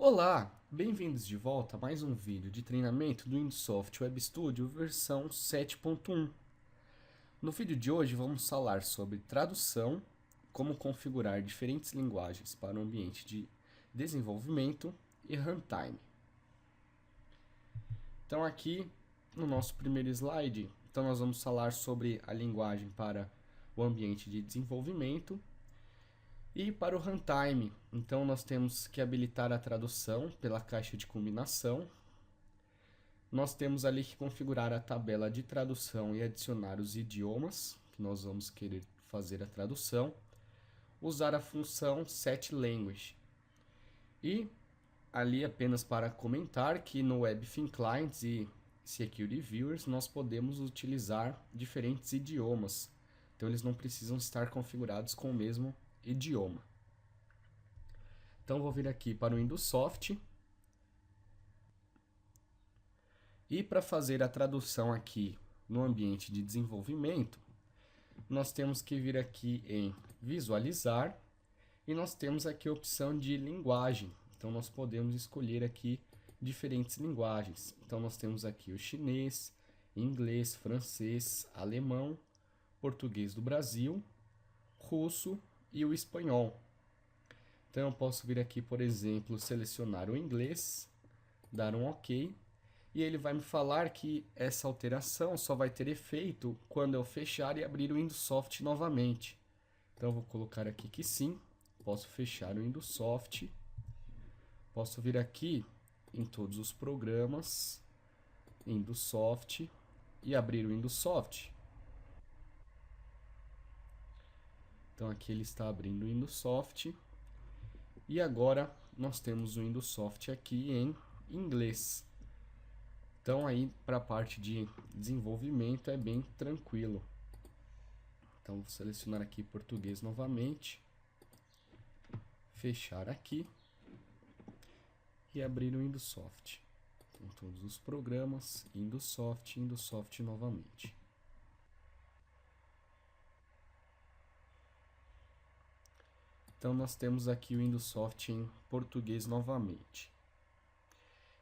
Olá, bem-vindos de volta a mais um vídeo de treinamento do Insoft Web Studio versão 7.1. No vídeo de hoje vamos falar sobre tradução, como configurar diferentes linguagens para o ambiente de desenvolvimento e runtime. Então aqui no nosso primeiro slide, nós vamos falar sobre a linguagem para o ambiente de desenvolvimento. E para o runtime, então nós temos que habilitar a tradução pela caixa de combinação. Nós temos ali que configurar a tabela de tradução e adicionar os idiomas que nós vamos querer fazer a tradução. Usar a função setLanguage. E ali apenas para comentar que no WebTheme Clients e Security Viewers nós podemos utilizar diferentes idiomas. Então eles não precisam estar configurados com o mesmo idioma. Então vou vir aqui para o Windows Soft e para fazer a tradução aqui no ambiente de desenvolvimento, nós temos que vir aqui em visualizar e nós temos aqui a opção de linguagem. Então nós podemos escolher aqui diferentes linguagens. Então nós temos aqui o chinês, inglês, francês, alemão, português do Brasil, russo e o espanhol. Então eu posso vir aqui, por exemplo, selecionar o inglês, dar um OK, e ele vai me falar que essa alteração só vai ter efeito quando eu fechar e abrir o Windows Soft novamente. Então eu vou colocar aqui que sim, posso fechar o Windows Soft, posso vir aqui em todos os programas, Windows Soft, e abrir o Windows Soft. Então aqui ele está abrindo o Windows Soft. E agora nós temos o Windows Soft aqui em inglês. Então aí para a parte de desenvolvimento é bem tranquilo. Então vou selecionar aqui português novamente. Fechar aqui. E abrir o Windows Soft. Então todos os programas, Windows Soft novamente. Então nós temos aqui o Windows Soft em português novamente.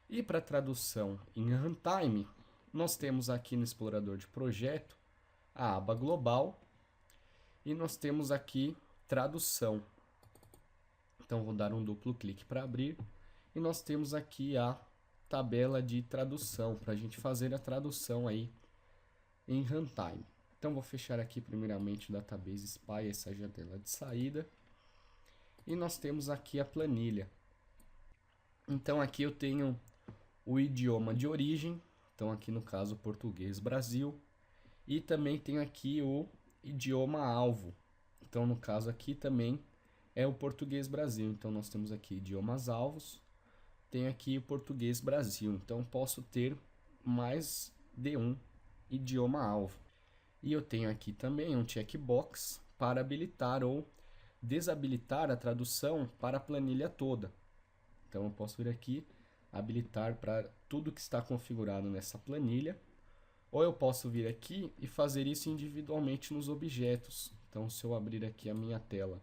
E para tradução em runtime, nós temos aqui no explorador de projeto a aba global e nós temos aqui tradução. Então vou dar um duplo clique para abrir e nós temos aqui a tabela de tradução para a gente fazer a tradução aí em runtime. Então vou fechar aqui primeiramente o Database Spy, essa janela de saída. E nós temos aqui a planilha. Então aqui eu tenho o idioma de origem, então aqui no caso português Brasil, e também tenho aqui o idioma alvo. Então no caso aqui também é o português Brasil. Então nós temos aqui idiomas alvos, tenho aqui o português Brasil. Então posso ter mais de um idioma alvo. E eu tenho aqui também um checkbox para habilitar ou desabilitar a tradução para a planilha toda. Então eu posso vir aqui, habilitar para tudo que está configurado nessa planilha, ou eu posso vir aqui e fazer isso individualmente nos objetos. Então se eu abrir aqui a minha tela,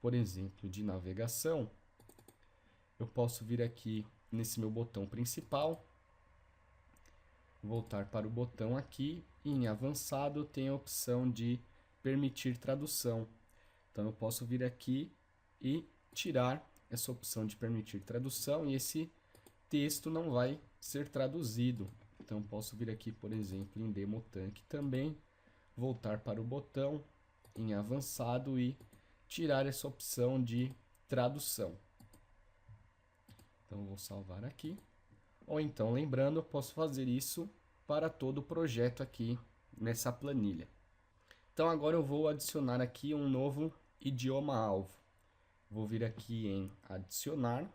por exemplo, de navegação, eu posso vir aqui nesse meu botão principal, voltar para o botão aqui, e em avançado eu tenho a opção de permitir tradução. Então eu posso vir aqui e tirar essa opção de permitir tradução e esse texto não vai ser traduzido. Então posso vir aqui, por exemplo, em Demo Tank também, voltar para o botão em avançado e tirar essa opção de tradução. Então vou salvar aqui. Ou então, lembrando, eu posso fazer isso para todo o projeto aqui nessa planilha. Então agora eu vou adicionar aqui um novo idioma alvo. Vou vir aqui em adicionar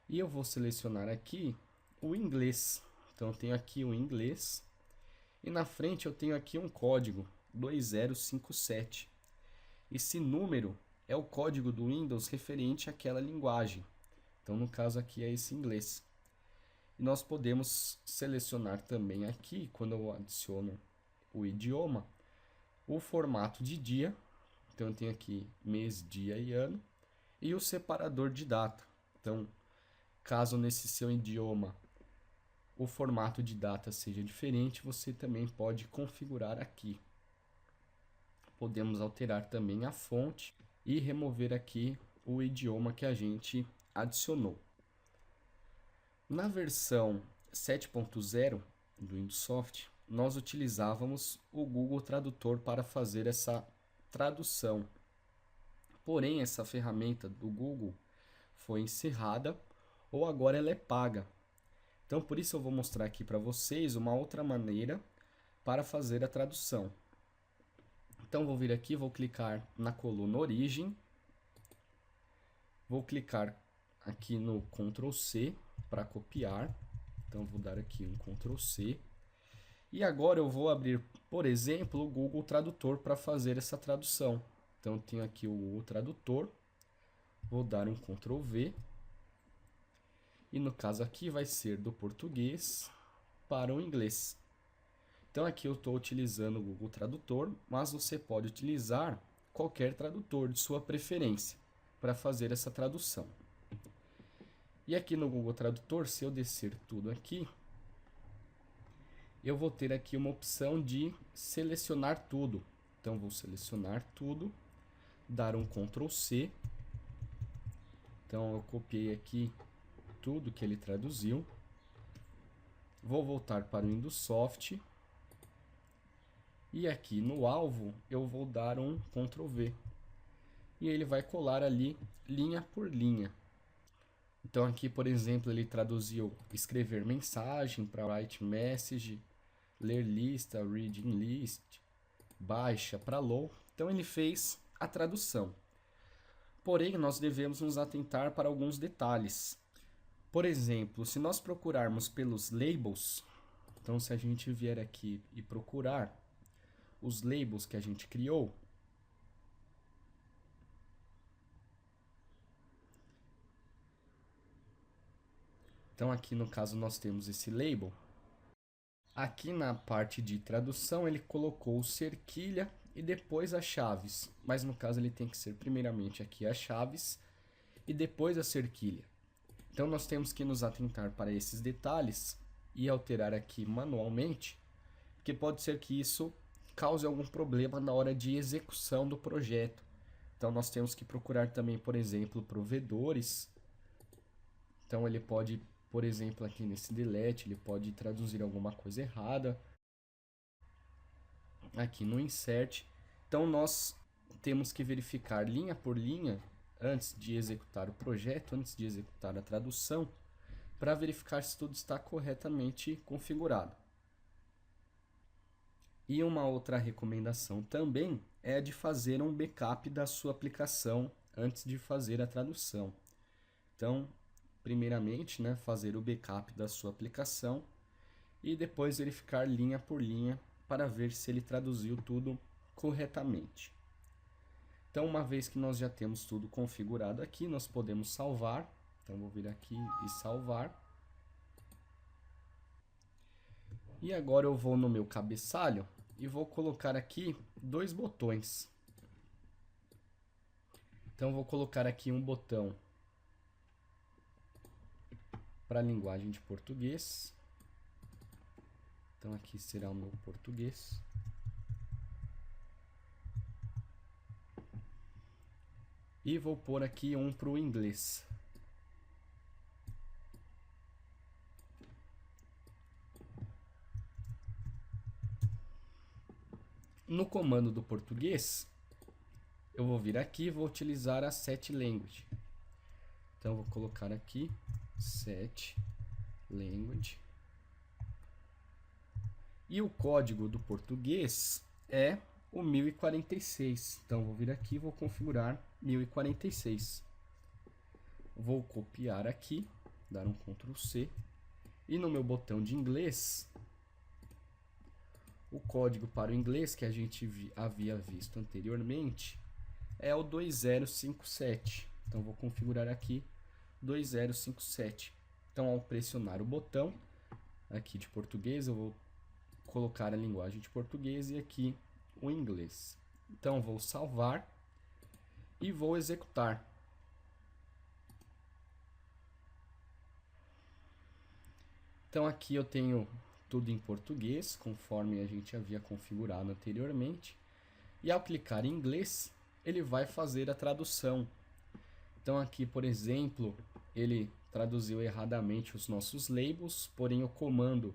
e eu vou selecionar aqui o inglês. Então eu tenho aqui o inglês e na frente eu tenho aqui um código 2057. Esse número é o código do Windows referente àquela linguagem. Então no caso aqui é esse inglês. E nós podemos selecionar também aqui, quando eu adiciono o idioma, o formato de dia. Então eu tenho aqui mês, dia e ano. e o separador de data. Então, caso nesse seu idioma o formato de data seja diferente, você também pode configurar aqui. Podemos alterar também a fonte e remover aqui o idioma que a gente adicionou. Na versão 7.0 do Windows Soft, nós utilizávamos o Google Tradutor para fazer essa tradução. Porém, essa ferramenta do Google foi encerrada ou agora ela é paga. Então, por isso eu vou mostrar aqui para vocês uma outra maneira para fazer a tradução. Então, vou vir aqui, vou clicar na coluna Origem, vou clicar aqui no Ctrl C para copiar. Então, vou dar aqui um Ctrl C. E agora eu vou abrir, por exemplo, o Google Tradutor para fazer essa tradução. Então, eu tenho aqui o Google Tradutor, vou dar um Ctrl V. E no caso aqui vai ser do português para o inglês. Então aqui eu estou utilizando o Google Tradutor, mas você pode utilizar qualquer tradutor de sua preferência para fazer essa tradução. E aqui no Google Tradutor, se eu descer tudo aqui, eu vou ter aqui uma opção de selecionar tudo. Então vou selecionar tudo, dar um Ctrl C. Então eu copiei aqui tudo que ele traduziu. Vou voltar para o Windows Soft. E aqui no alvo eu vou dar um Ctrl V. E ele vai colar ali linha por linha. Então aqui, por exemplo, ele traduziu escrever mensagem para write message, ler lista, reading list, baixa para low. Então ele fez a tradução. Porém, nós devemos nos atentar para alguns detalhes. Por exemplo, se nós procurarmos pelos labels, então se a gente vier aqui e procurar os labels que a gente criou, então aqui no caso nós temos esse label. Aqui na parte de tradução ele colocou cerquilha e depois as chaves, mas no caso ele tem que ser primeiramente aqui as chaves e depois a cerquilha. Então nós temos que nos atentar para esses detalhes e alterar aqui manualmente, porque pode ser que isso cause algum problema na hora de execução do projeto. Então nós temos que procurar também, por exemplo, provedores. Então ele pode, por exemplo, aqui nesse delete, ele pode traduzir alguma coisa errada. Aqui no insert. Então nós temos que verificar linha por linha antes de executar o projeto, antes de executar a tradução, para verificar se tudo está corretamente configurado. E uma outra recomendação também é a de fazer um backup da sua aplicação antes de fazer a tradução. Então, primeiramente, fazer o backup da sua aplicação e depois verificar linha por linha para ver se ele traduziu tudo corretamente. Então, uma vez que nós já temos tudo configurado aqui, nós podemos salvar. Então, vou vir aqui e salvar. E agora eu vou no meu cabeçalho e vou colocar aqui dois botões. Então, vou colocar aqui um botão para a linguagem de português. Então, aqui será o meu português. E vou pôr aqui um para o inglês. No comando do português, eu vou vir aqui e vou utilizar a set language. Então, vou colocar aqui set language. E o código do português é o 1046. Então, vou vir aqui e vou configurar 1046. Vou copiar aqui, dar um Ctrl C. E no meu botão de inglês, o código para o inglês que a gente havia visto anteriormente é o 2057. Então, vou configurar aqui 2057. Então, ao pressionar o botão aqui de português, eu vou colocar a linguagem de português e aqui o inglês. Então, vou salvar e vou executar. Então aqui eu tenho tudo em português, conforme a gente havia configurado anteriormente. E ao clicar em inglês, ele vai fazer a tradução. Então aqui, por exemplo, ele traduziu erradamente os nossos labels, porém o comando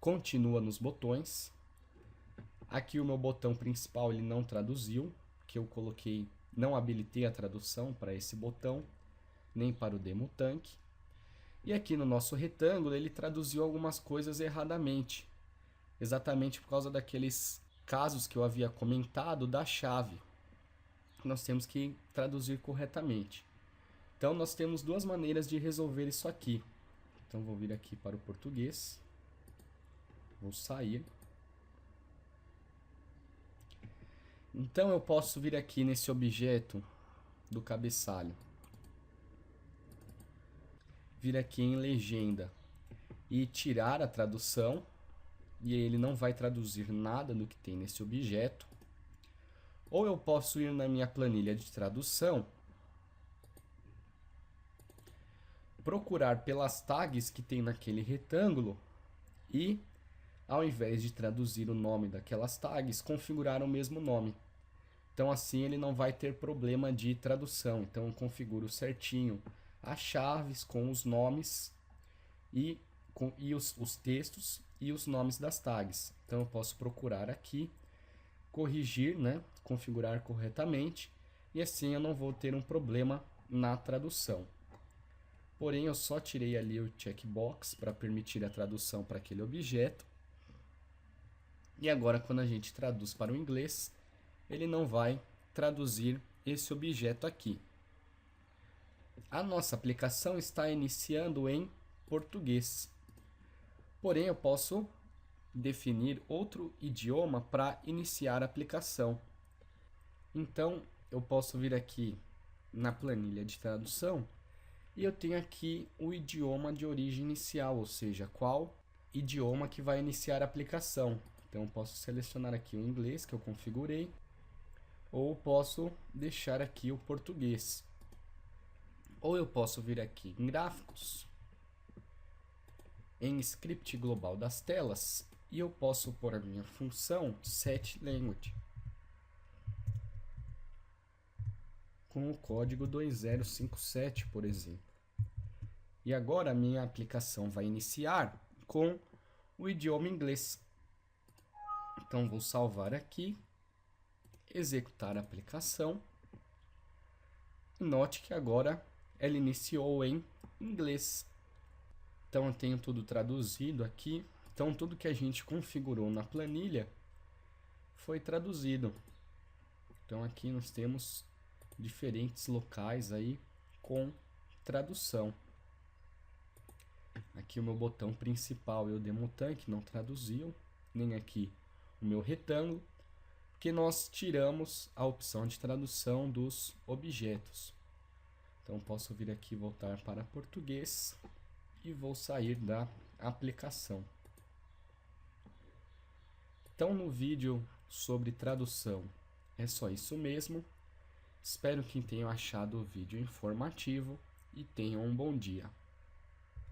continua nos botões. Aqui o meu botão principal ele não traduziu, que eu coloquei, não habilitei a tradução para esse botão, nem para o demo tank. E aqui no nosso retângulo ele traduziu algumas coisas erradamente, exatamente por causa daqueles casos que eu havia comentado da chave. Nós temos que traduzir corretamente. Então nós temos duas maneiras de resolver isso aqui. Então vou vir aqui para o português, vou sair. Então eu posso vir aqui nesse objeto do cabeçalho, vir aqui em legenda e tirar a tradução, e ele não vai traduzir nada do que tem nesse objeto. Ou eu posso ir na minha planilha de tradução, procurar pelas tags que tem naquele retângulo e, ao invés de traduzir o nome daquelas tags, configurar o mesmo nome. Então assim ele não vai ter problema de tradução. Então eu configuro certinho as chaves com os nomes e os textos e os nomes das tags. Então eu posso procurar aqui, corrigir, né, configurar corretamente, e assim eu não vou ter um problema na tradução. Porém eu só tirei ali o checkbox para permitir a tradução para aquele objeto. E agora quando a gente traduz para o inglês, ele não vai traduzir esse objeto aqui. A nossa aplicação está iniciando em português. Porém, eu posso definir outro idioma para iniciar a aplicação. Então, eu posso vir aqui na planilha de tradução e eu tenho aqui o idioma de origem inicial, ou seja, qual idioma que vai iniciar a aplicação. Então, eu posso selecionar aqui o inglês que eu configurei, ou posso deixar aqui o português. Ou eu posso vir aqui em gráficos, em script global das telas, e eu posso pôr a minha função setLanguage com o código 2057, por exemplo. E agora a minha aplicação vai iniciar com o idioma inglês. Então vou salvar aqui, executar a aplicação. E note que agora ela iniciou em inglês. Então eu tenho tudo traduzido aqui. Então tudo que a gente configurou na planilha foi traduzido. Então aqui nós temos diferentes locais aí com tradução. Aqui o meu botão principal e o demo tank não traduziu, nem aqui o meu retângulo, porque nós tiramos a opção de tradução dos objetos. Então posso vir aqui, voltar para português e vou sair da aplicação. Então no vídeo sobre tradução é só isso mesmo. Espero que tenham achado o vídeo informativo e tenham um bom dia.